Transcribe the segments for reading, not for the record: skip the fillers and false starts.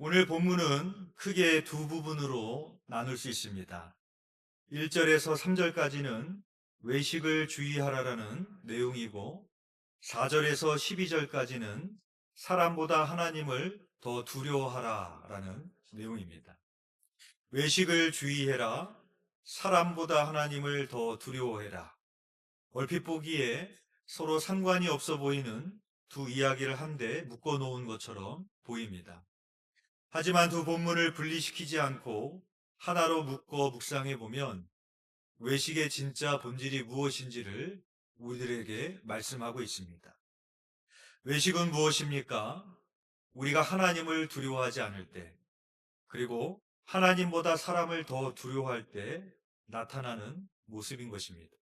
오늘 본문은 크게 두 부분으로 나눌 수 있습니다. 1절에서 3절까지는 외식을 주의하라라는 내용이고 4절에서 12절까지는 사람보다 하나님을 더 두려워하라라는 내용입니다. 외식을 주의해라, 사람보다 하나님을 더 두려워해라. 얼핏 보기에 서로 상관이 없어 보이는 두 이야기를 한데 묶어 놓은 것처럼 보입니다. 하지만 두 본문을 분리시키지 않고 하나로 묶어 묵상해 보면 외식의 진짜 본질이 무엇인지를 우리들에게 말씀하고 있습니다. 외식은 무엇입니까? 우리가 하나님을 두려워하지 않을 때, 그리고 하나님보다 사람을 더 두려워할 때 나타나는 모습인 것입니다.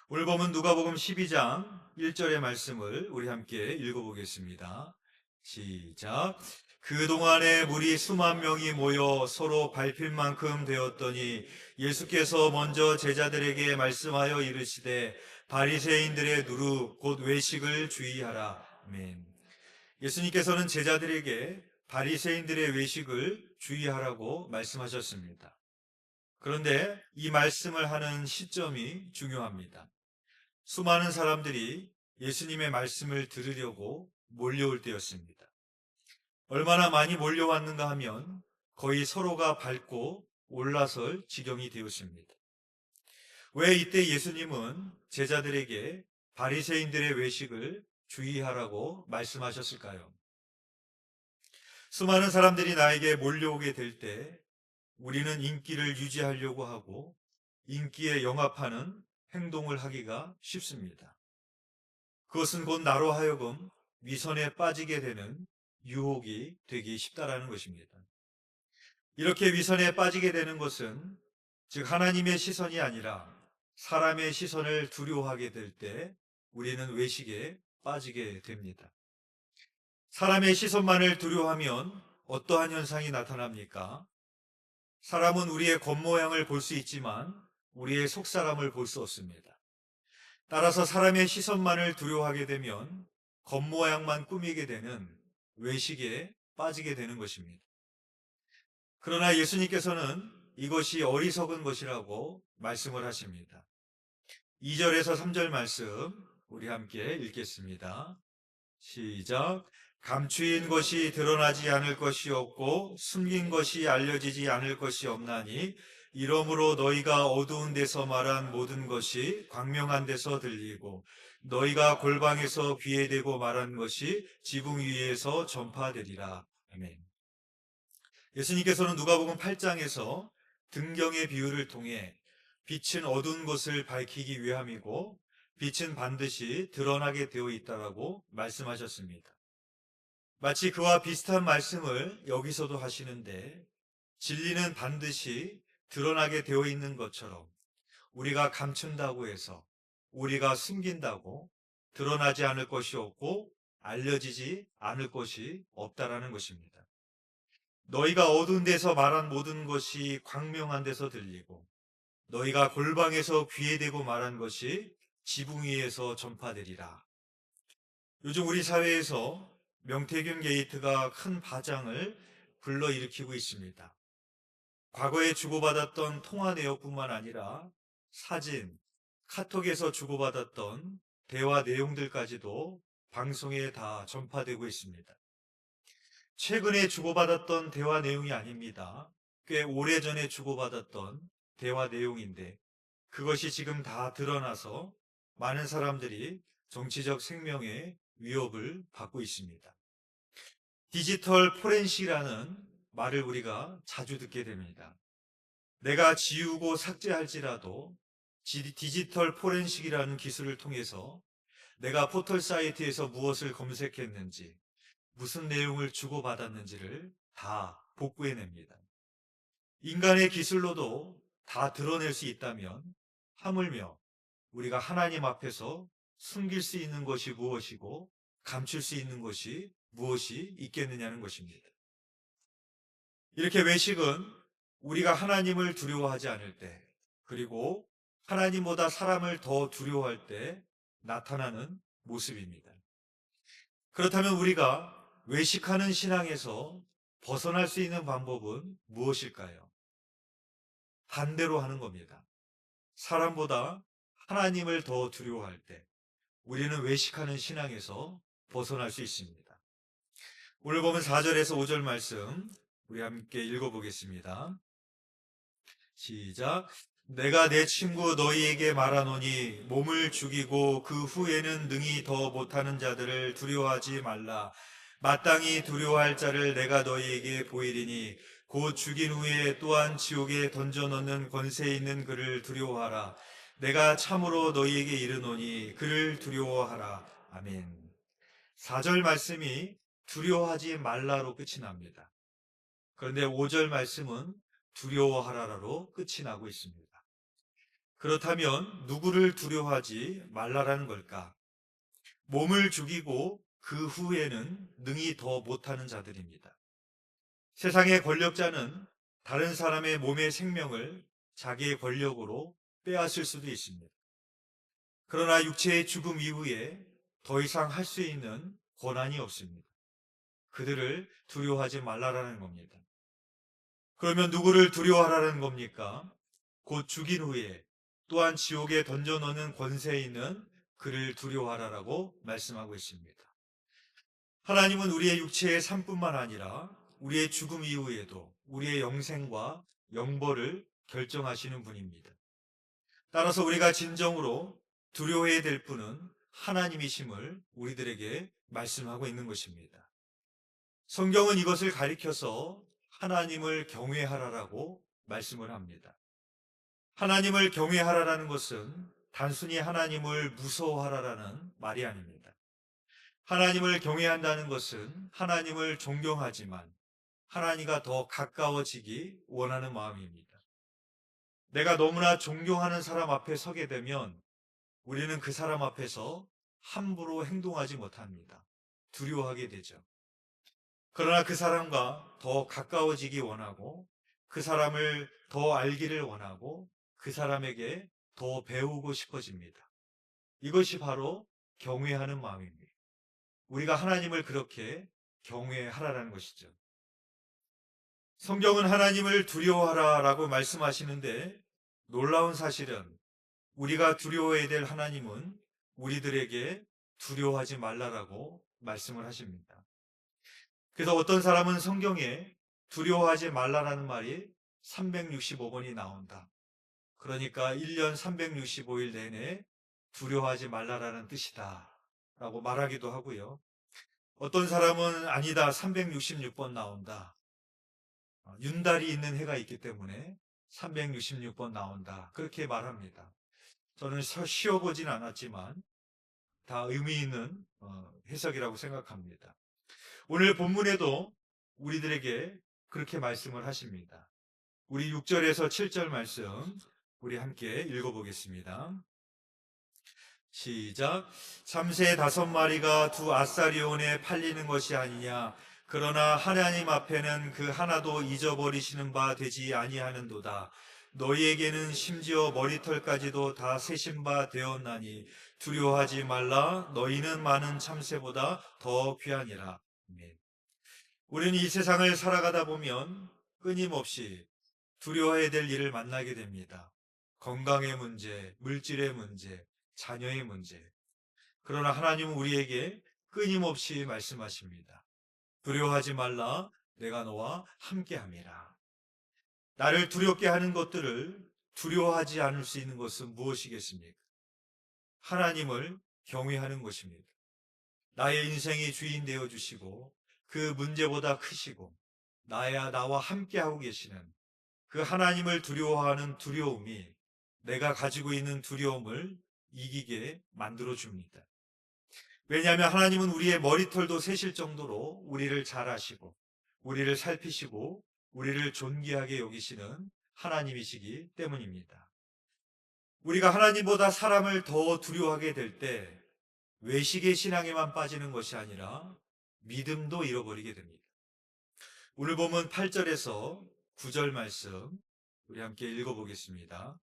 오늘 보면 누가복음 12장 1절의 말씀을 우리 함께 읽어보겠습니다. 시작. 그동안에 무리 수만 명이 모여 서로 밟힐 만큼 되었더니 예수께서 먼저 제자들에게 말씀하여 이르시되 바리새인들의 누루 곧 외식을 주의하라. 아멘. 예수님께서는 제자들에게 바리새인들의 외식을 주의하라고 말씀하셨습니다. 그런데 이 말씀을 하는 시점이 중요합니다. 수많은 사람들이 예수님의 말씀을 들으려고 몰려올 때였습니다. 얼마나 많이 몰려왔는가 하면 거의 서로가 밟고 올라설 지경이 되었습니다. 왜 이때 예수님은 제자들에게 바리새인들의 외식을 주의하라고 말씀하셨을까요? 수많은 사람들이 나에게 몰려오게 될 때 우리는 인기를 유지하려고 하고 인기에 영합하는 행동을 하기가 쉽습니다. 그것은 곧 나로 하여금 위선에 빠지게 되는 유혹이 되기 쉽다라는 것입니다. 이렇게 위선에 빠지게 되는 것은 즉 하나님의 시선이 아니라 사람의 시선을 두려워하게 될 때 우리는 외식에 빠지게 됩니다. 사람의 시선만을 두려워하면 어떠한 현상이 나타납니까? 사람은 우리의 겉모양을 볼 수 있지만 우리의 속사람을 볼 수 없습니다. 따라서 사람의 시선만을 두려워하게 되면 겉모양만 꾸미게 되는 외식에 빠지게 되는 것입니다. 그러나 예수님께서는 이것이 어리석은 것이라고 말씀을 하십니다. 2절에서 3절 말씀 우리 함께 읽겠습니다. 시작. 감추인 것이 드러나지 않을 것이 없고 숨긴 것이 알려지지 않을 것이 없나니 이러므로 너희가 어두운 데서 말한 모든 것이 광명한 데서 들리고 너희가 골방에서 귀에 대고 말한 것이 지붕 위에서 전파되리라. 아멘. 예수님께서는 누가복음 8장에서 등경의 비유를 통해 빛은 어두운 것을 밝히기 위함이고 빛은 반드시 드러나게 되어 있다라고 말씀하셨습니다. 마치 그와 비슷한 말씀을 여기서도 하시는데 진리는 반드시 드러나게 되어 있는 것처럼 우리가 감춘다고 해서 우리가 숨긴다고 드러나지 않을 것이 없고 알려지지 않을 것이 없다라는 것입니다. 너희가 어두운 데서 말한 모든 것이 광명한 데서 들리고 너희가 골방에서 귀에 대고 말한 것이 지붕 위에서 전파되리라. 요즘 우리 사회에서 명태균 게이트가 큰 파장을 불러일으키고 있습니다. 과거에 주고받았던 통화 내역뿐만 아니라 사진, 카톡에서 주고받았던 대화 내용들까지도 방송에 다 전파되고 있습니다. 최근에 주고받았던 대화 내용이 아닙니다. 꽤 오래전에 주고받았던 대화 내용인데 그것이 지금 다 드러나서 많은 사람들이 정치적 생명의 위협을 받고 있습니다. 디지털 포렌식이라는 말을 우리가 자주 듣게 됩니다. 내가 지우고 삭제할지라도 디지털 포렌식이라는 기술을 통해서 내가 포털 사이트에서 무엇을 검색했는지 무슨 내용을 주고받았는지를 다 복구해냅니다. 인간의 기술로도 다 드러낼 수 있다면 하물며 우리가 하나님 앞에서 숨길 수 있는 것이 무엇이고 감출 수 있는 것이 무엇이 있겠느냐는 것입니다. 이렇게 외식은 우리가 하나님을 두려워하지 않을 때 그리고 하나님보다 사람을 더 두려워할 때 나타나는 모습입니다. 그렇다면 우리가 외식하는 신앙에서 벗어날 수 있는 방법은 무엇일까요? 반대로 하는 겁니다. 사람보다 하나님을 더 두려워할 때 우리는 외식하는 신앙에서 벗어날 수 있습니다. 오늘 보면 4절에서 5절 말씀 우리 함께 읽어보겠습니다. 시작. 내가 내 친구 너희에게 말하노니 몸을 죽이고 그 후에는 능히 더 못하는 자들을 두려워하지 말라. 마땅히 두려워할 자를 내가 너희에게 보이리니 곧 죽인 후에 또한 지옥에 던져넣는 권세 있는 그를 두려워하라. 내가 참으로 너희에게 이르노니 그를 두려워하라. 아멘. 4절 말씀이 두려워하지 말라로 끝이 납니다. 그런데 5절 말씀은 두려워하라로 끝이 나고 있습니다. 그렇다면 누구를 두려워하지 말라라는 걸까? 몸을 죽이고 그 후에는 능히 더 못하는 자들입니다. 세상의 권력자는 다른 사람의 몸의 생명을 자기의 권력으로 빼앗을 수도 있습니다. 그러나 육체의 죽음 이후에 더 이상 할 수 있는 권한이 없습니다. 그들을 두려워하지 말라라는 겁니다. 그러면 누구를 두려워하라는 겁니까? 곧 죽인 후에 또한 지옥에 던져넣는 권세 있는 그를 두려워하라라고 말씀하고 있습니다. 하나님은 우리의 육체의 삶뿐만 아니라 우리의 죽음 이후에도 우리의 영생과 영벌을 결정하시는 분입니다. 따라서 우리가 진정으로 두려워해야 될 분은 하나님이심을 우리들에게 말씀하고 있는 것입니다. 성경은 이것을 가리켜서 하나님을 경외하라라고 말씀을 합니다. 하나님을 경외하라라는 것은 단순히 하나님을 무서워하라라는 말이 아닙니다. 하나님을 경외한다는 것은 하나님을 존경하지만 하나님과 더 가까워지기 원하는 마음입니다. 내가 너무나 존경하는 사람 앞에 서게 되면 우리는 그 사람 앞에서 함부로 행동하지 못합니다. 두려워하게 되죠. 그러나 그 사람과 더 가까워지기 원하고 그 사람을 더 알기를 원하고 그 사람에게 더 배우고 싶어집니다. 이것이 바로 경외하는 마음입니다. 우리가 하나님을 그렇게 경외하라는 것이죠. 성경은 하나님을 두려워하라라고 말씀하시는데 놀라운 사실은 우리가 두려워해야 될 하나님은 우리들에게 두려워하지 말라라고 말씀을 하십니다. 그래서 어떤 사람은 성경에 두려워하지 말라라는 말이 365번이 나온다. 그러니까 1년 365일 내내 두려워하지 말라라는 뜻이다 라고 말하기도 하고요. 어떤 사람은 아니다, 366번 나온다. 윤달이 있는 해가 있기 때문에 366번 나온다. 그렇게 말합니다. 저는 쉬어보진 않았지만 다 의미 있는 해석이라고 생각합니다. 오늘 본문에도 우리들에게 그렇게 말씀을 하십니다. 우리 6절에서 7절 말씀 우리 함께 읽어보겠습니다. 시작. 참새 5마리가 두 아사리온에 팔리는 것이 아니냐. 그러나 하나님 앞에는 그 하나도 잊어버리시는 바 되지 아니하는도다. 너희에게는 심지어 머리털까지도 다 세신 바 되었나니 두려워하지 말라. 너희는 많은 참새보다 더 귀하니라. 아멘. 우리는 이 세상을 살아가다 보면 끊임없이 두려워해야 될 일을 만나게 됩니다. 건강의 문제, 물질의 문제, 자녀의 문제. 그러나 하나님은 우리에게 끊임없이 말씀하십니다. 두려워하지 말라. 내가 너와 함께함이라. 나를 두렵게 하는 것들을 두려워하지 않을 수 있는 것은 무엇이겠습니까? 하나님을 경외하는 것입니다. 나의 인생의 주인 되어 주시고 그 문제보다 크시고 나와 함께하고 계시는 그 하나님을 두려워하는 두려움이 내가 가지고 있는 두려움을 이기게 만들어 줍니다. 왜냐하면 하나님은 우리의 머리털도 세실 정도로 우리를 잘 아시고 우리를 살피시고 우리를 존귀하게 여기시는 하나님이시기 때문입니다. 우리가 하나님보다 사람을 더 두려워하게 될 때 외식의 신앙에만 빠지는 것이 아니라 믿음도 잃어버리게 됩니다. 오늘 보면 8절에서 9절 말씀 우리 함께 읽어보겠습니다.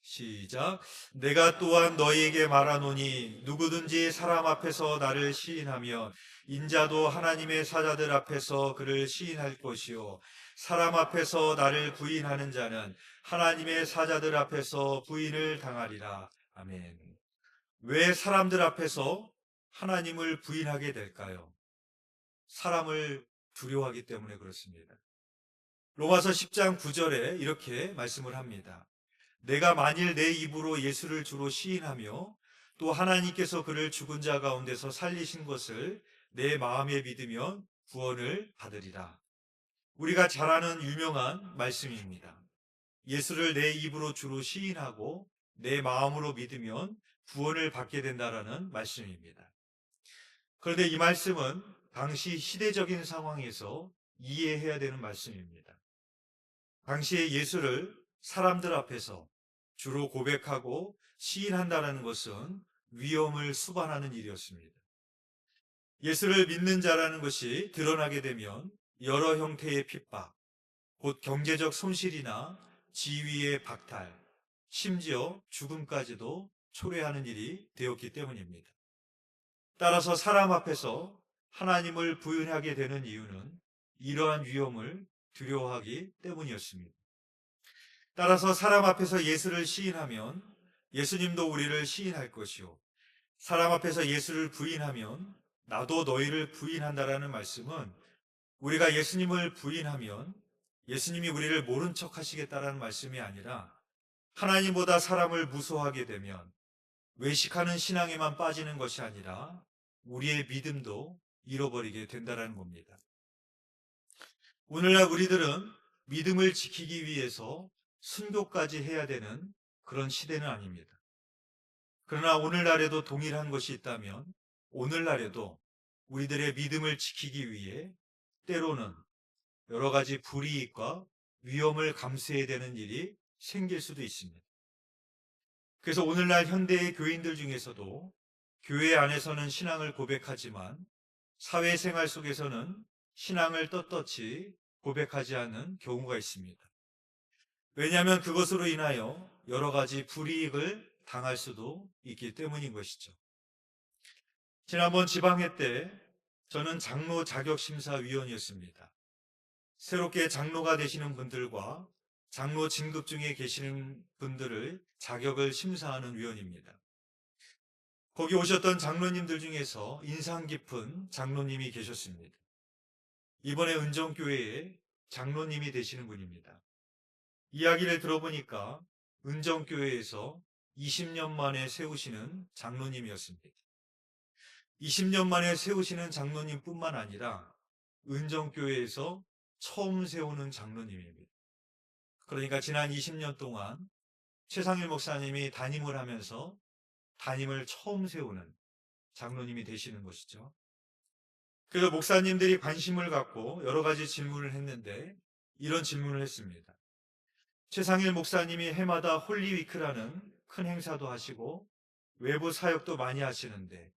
시작. 내가 또한 너희에게 말하노니 누구든지 사람 앞에서 나를 시인하면 인자도 하나님의 사자들 앞에서 그를 시인할 것이요 사람 앞에서 나를 부인하는 자는 하나님의 사자들 앞에서 부인을 당하리라. 아멘. 왜 사람들 앞에서 하나님을 부인하게 될까요? 사람을 두려워하기 때문에 그렇습니다. 로마서 10장 9절에 이렇게 말씀을 합니다. 내가 만일 내 입으로 예수를 주로 시인하며 또 하나님께서 그를 죽은 자 가운데서 살리신 것을 내 마음에 믿으면 구원을 받으리라. 우리가 잘 아는 유명한 말씀입니다. 예수를 내 입으로 주로 시인하고 내 마음으로 믿으면 구원을 받게 된다라는 말씀입니다. 그런데 이 말씀은 당시 시대적인 상황에서 이해해야 되는 말씀입니다. 당시에 예수를 사람들 앞에서 주로 고백하고 시인한다는 것은 위험을 수반하는 일이었습니다. 예수를 믿는 자라는 것이 드러나게 되면 여러 형태의 핍박, 곧 경제적 손실이나 지위의 박탈, 심지어 죽음까지도 초래하는 일이 되었기 때문입니다. 따라서 사람 앞에서 하나님을 부인하게 되는 이유는 이러한 위험을 두려워하기 때문이었습니다. 따라서 사람 앞에서 예수를 시인하면 예수님도 우리를 시인할 것이요. 사람 앞에서 예수를 부인하면 나도 너희를 부인한다라는 말씀은 우리가 예수님을 부인하면 예수님이 우리를 모른 척 하시겠다라는 말씀이 아니라 하나님보다 사람을 무서워하게 되면 외식하는 신앙에만 빠지는 것이 아니라 우리의 믿음도 잃어버리게 된다는 겁니다. 오늘날 우리들은 믿음을 지키기 위해서 순교까지 해야 되는 그런 시대는 아닙니다. 그러나 오늘날에도 동일한 것이 있다면 오늘날에도 우리들의 믿음을 지키기 위해 때로는 여러 가지 불이익과 위험을 감수해야 되는 일이 생길 수도 있습니다. 그래서 오늘날 현대의 교인들 중에서도 교회 안에서는 신앙을 고백하지만 사회생활 속에서는 신앙을 떳떳이 고백하지 않는 경우가 있습니다. 왜냐하면 그것으로 인하여 여러 가지 불이익을 당할 수도 있기 때문인 것이죠. 지난번 지방회 때 저는 장로 자격심사위원이었습니다. 새롭게 장로가 되시는 분들과 장로 진급 중에 계시는 분들을 자격을 심사하는 위원입니다. 거기 오셨던 장로님들 중에서 인상 깊은 장로님이 계셨습니다. 이번에 은정교회에 장로님이 되시는 분입니다. 이야기를 들어보니까 은정교회에서 20년 만에 세우시는 장로님이었습니다. 20년 만에 세우시는 장로님뿐만 아니라 은정교회에서 처음 세우는 장로님입니다. 그러니까 지난 20년 동안 최상일 목사님이 담임을 하면서 담임을 처음 세우는 장로님이 되시는 것이죠. 그래서 목사님들이 관심을 갖고 여러 가지 질문을 했는데 이런 질문을 했습니다. 최상일 목사님이 해마다 홀리위크라는 큰 행사도 하시고 외부 사역도 많이 하시는데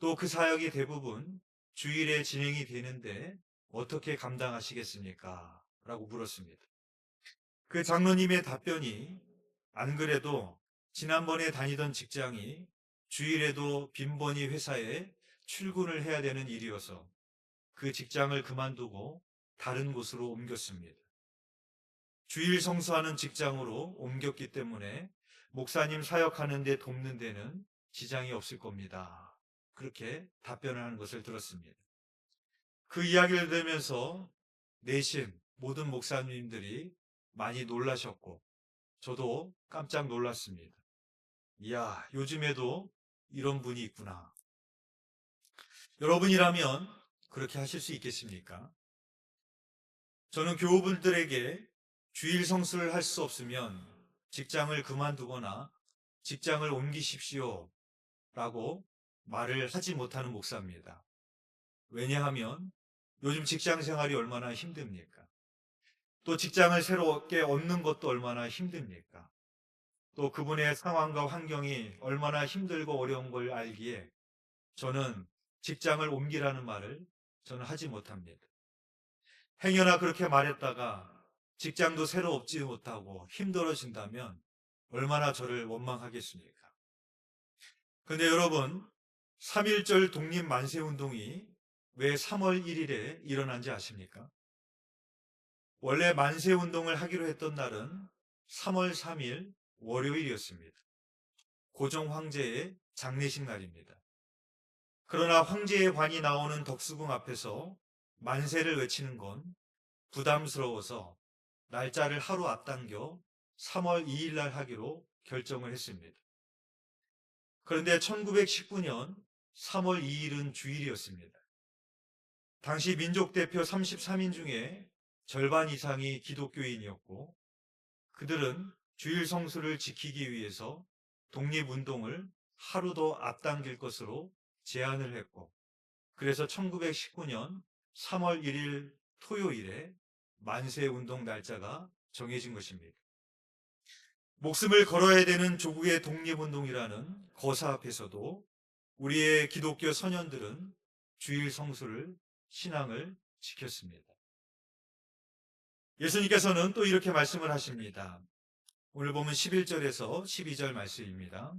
또 그 사역이 대부분 주일에 진행이 되는데 어떻게 감당하시겠습니까? 라고 물었습니다. 그 장로님의 답변이 안 그래도 지난번에 다니던 직장이 주일에도 빈번히 회사에 출근을 해야 되는 일이어서 그 직장을 그만두고 다른 곳으로 옮겼습니다. 주일 성수하는 직장으로 옮겼기 때문에 목사님 사역하는 데 돕는 데는 지장이 없을 겁니다. 그렇게 답변을 하는 것을 들었습니다. 그 이야기를 들으면서 내심 모든 목사님들이 많이 놀라셨고 저도 깜짝 놀랐습니다. 이야, 요즘에도 이런 분이 있구나. 여러분이라면 그렇게 하실 수 있겠습니까? 저는 교우분들에게 주일 성수를 할 수 없으면 직장을 그만두거나 직장을 옮기십시오 라고 말을 하지 못하는 목사입니다. 왜냐하면 요즘 직장 생활이 얼마나 힘듭니까? 또 직장을 새롭게 얻는 것도 얼마나 힘듭니까? 또 그분의 상황과 환경이 얼마나 힘들고 어려운 걸 알기에 저는 직장을 옮기라는 말을 저는 하지 못합니다. 행여나 그렇게 말했다가 직장도 새로 얻지 못하고 힘들어진다면 얼마나 저를 원망하겠습니까? 그런데 여러분, 3.1절 독립만세운동이 왜 3월 1일에 일어난지 아십니까? 원래 만세 운동을 하기로 했던 날은 3월 3일 월요일이었습니다. 고종 황제의 장례식 날입니다. 그러나 황제의 관이 나오는 덕수궁 앞에서 만세를 외치는 건 부담스러워서 날짜를 하루 앞당겨 3월 2일 날 하기로 결정을 했습니다. 그런데 1919년 3월 2일은 주일이었습니다. 당시 민족 대표 33인 중에 절반 이상이 기독교인이었고 그들은 주일 성수를 지키기 위해서 독립운동을 하루 더 앞당길 것으로 제안을 했고 그래서 1919년 3월 1일 토요일에 만세운동 날짜가 정해진 것입니다. 목숨을 걸어야 되는 조국의 독립운동이라는 거사 앞에서도 우리의 기독교 선현들은 주일 성수를 신앙을 지켰습니다. 예수님께서는 또 이렇게 말씀을 하십니다. 오늘 보면 11절에서 12절 말씀입니다.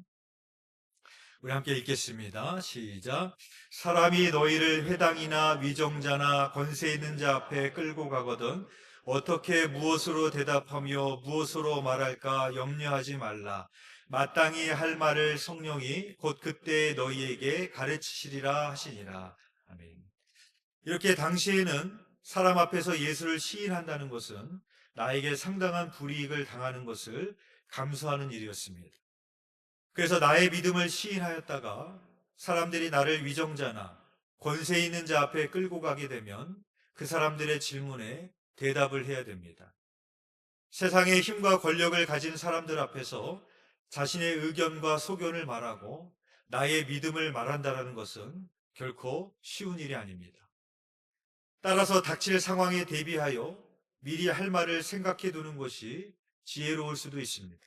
우리 함께 읽겠습니다. 시작. 사람이 너희를 회당이나 위정자나 권세 있는 자 앞에 끌고 가거든 어떻게 무엇으로 대답하며 무엇으로 말할까 염려하지 말라. 마땅히 할 말을 성령이 곧 그때 너희에게 가르치시리라 하시니라. 아멘. 이렇게 당시에는 사람 앞에서 예수를 시인한다는 것은 나에게 상당한 불이익을 당하는 것을 감수하는 일이었습니다. 그래서 나의 믿음을 시인하였다가 사람들이 나를 위정자나 권세 있는 자 앞에 끌고 가게 되면 그 사람들의 질문에 대답을 해야 됩니다. 세상의 힘과 권력을 가진 사람들 앞에서 자신의 의견과 소견을 말하고 나의 믿음을 말한다는 것은 결코 쉬운 일이 아닙니다. 따라서 닥칠 상황에 대비하여 미리 할 말을 생각해 두는 것이 지혜로울 수도 있습니다.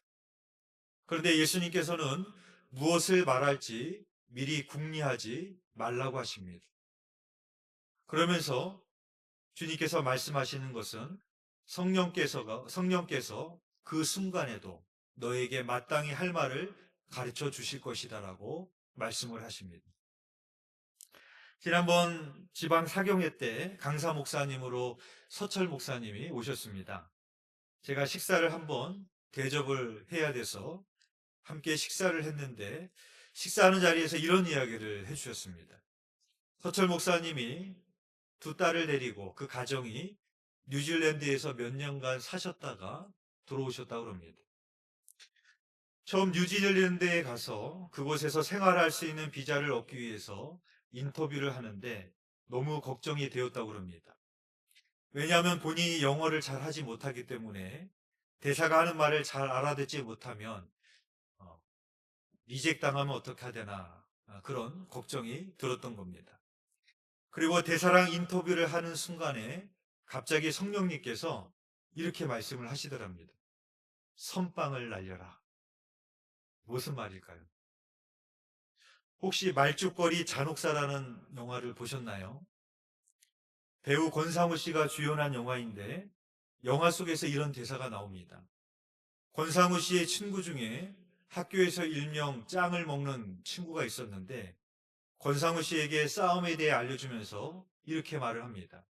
그런데 예수님께서는 무엇을 말할지 미리 궁리하지 말라고 하십니다. 그러면서 주님께서 말씀하시는 것은 성령께서 그 순간에도 너에게 마땅히 할 말을 가르쳐 주실 것이다라고 말씀을 하십니다. 지난번 지방 사경회 때 강사 목사님으로 서철 목사님이 오셨습니다. 제가 식사를 한번 대접을 해야 돼서 함께 식사를 했는데 식사하는 자리에서 이런 이야기를 해주셨습니다. 서철 목사님이 두 딸을 데리고 그 가정이 뉴질랜드에서 몇 년간 사셨다가 들어오셨다고 합니다. 처음 뉴질랜드에 가서 그곳에서 생활할 수 있는 비자를 얻기 위해서 인터뷰를 하는데 너무 걱정이 되었다고 합니다. 왜냐하면 본인이 영어를 잘 하지 못하기 때문에 대사가 하는 말을 잘 알아듣지 못하면 리젝 당하면 어떻게 하되나 그런 걱정이 들었던 겁니다. 그리고 대사랑 인터뷰를 하는 순간에 갑자기 성령님께서 이렇게 말씀을 하시더랍니다. 선빵을 날려라. 무슨 말일까요? 혹시 말죽거리 잔혹사라는 영화를 보셨나요? 배우 권상우 씨가 주연한 영화인데 영화 속에서 이런 대사가 나옵니다. 권상우 씨의 친구 중에 학교에서 일명 짱을 먹는 친구가 있었는데 권상우 씨에게 싸움에 대해 알려주면서 이렇게 말을 합니다.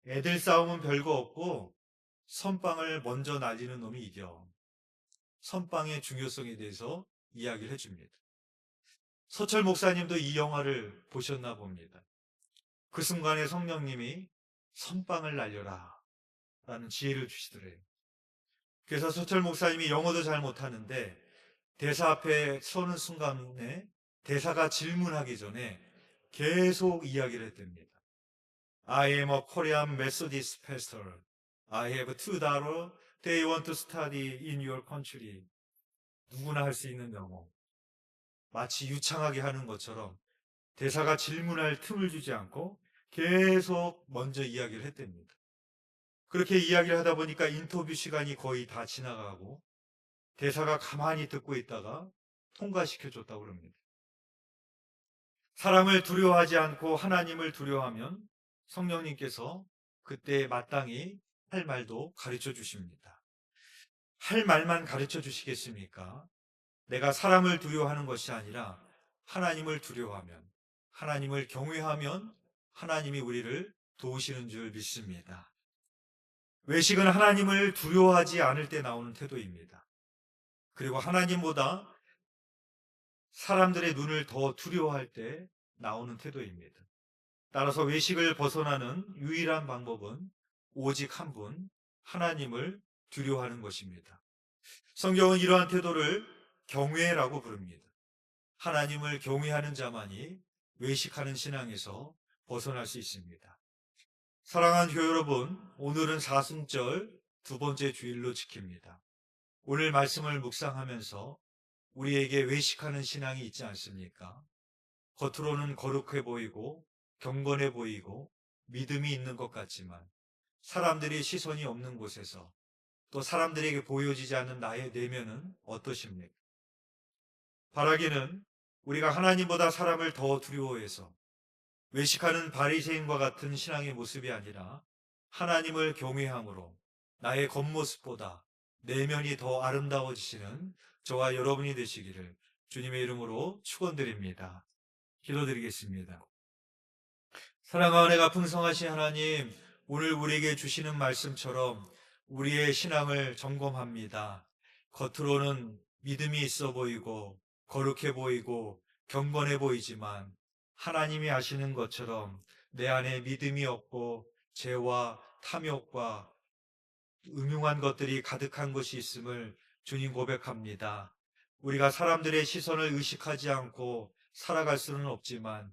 애들 싸움은 별거 없고 선빵을 먼저 날리는 놈이 이겨. 선빵의 중요성에 대해서 이야기를 해줍니다. 서철 목사님도 이 영화를 보셨나 봅니다. 그 순간에 성령님이 선빵을 날려라 라는 지혜를 주시더래요. 그래서 서철 목사님이 영어도 잘 못하는데 대사 앞에 서는 순간에 대사가 질문하기 전에 계속 이야기를 했답니다. I am a Korean Methodist pastor. I have $2. They want to study in your country. 누구나 할 수 있는 영어. 마치 유창하게 하는 것처럼 대사가 질문할 틈을 주지 않고 계속 먼저 이야기를 했답니다. 그렇게 이야기를 하다 보니까 인터뷰 시간이 거의 다 지나가고 대사가 가만히 듣고 있다가 통과시켜 줬다고 합니다. 사람을 두려워하지 않고 하나님을 두려워하면 성령님께서 그때 마땅히 할 말도 가르쳐 주십니다. 할 말만 가르쳐 주시겠습니까? 내가 사람을 두려워하는 것이 아니라 하나님을 두려워하면, 하나님을 경외하면 하나님이 우리를 도우시는 줄 믿습니다. 외식은 하나님을 두려워하지 않을 때 나오는 태도입니다. 그리고 하나님보다 사람들의 눈을 더 두려워할 때 나오는 태도입니다. 따라서 외식을 벗어나는 유일한 방법은 오직 한 분, 하나님을 두려워하는 것입니다. 성경은 이러한 태도를 경외라고 부릅니다. 하나님을 경외하는 자만이 외식하는 신앙에서 벗어날 수 있습니다. 사랑하는 교회 여러분, 오늘은 사순절 두 번째 주일로 지킵니다. 오늘 말씀을 묵상하면서 우리에게 외식하는 신앙이 있지 않습니까? 겉으로는 거룩해 보이고 경건해 보이고 믿음이 있는 것 같지만 사람들이 시선이 없는 곳에서 또 사람들에게 보여지지 않는 나의 내면은 어떠십니까? 바라기는 우리가 하나님보다 사람을 더 두려워해서 외식하는 바리새인과 같은 신앙의 모습이 아니라 하나님을 경외함으로 나의 겉모습보다 내면이 더 아름다워지시는 저와 여러분이 되시기를 주님의 이름으로 축원드립니다. 기도드리겠습니다. 사랑하는 애가 풍성하신 하나님, 오늘 우리에게 주시는 말씀처럼 우리의 신앙을 점검합니다. 겉으로는 믿음이 있어 보이고 거룩해 보이고 경건해 보이지만 하나님이 아시는 것처럼 내 안에 믿음이 없고 죄와 탐욕과 음흉한 것들이 가득한 것이 있음을 주님 고백합니다. 우리가 사람들의 시선을 의식하지 않고 살아갈 수는 없지만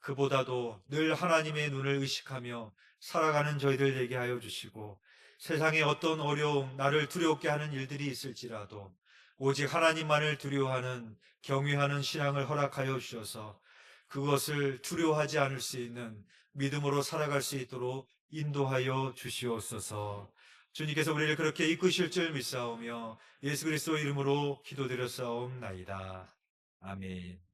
그보다도 늘 하나님의 눈을 의식하며 살아가는 저희들 되게 하여 주시고 세상에 어떤 어려움, 나를 두렵게 하는 일들이 있을지라도 오직 하나님만을 두려워하는 경외하는 신앙을 허락하여 주셔서 그것을 두려워하지 않을 수 있는 믿음으로 살아갈 수 있도록 인도하여 주시옵소서. 주님께서 우리를 그렇게 이끄실 줄 믿사오며 예수 그리스도 이름으로 기도드렸사옵나이다. 아멘.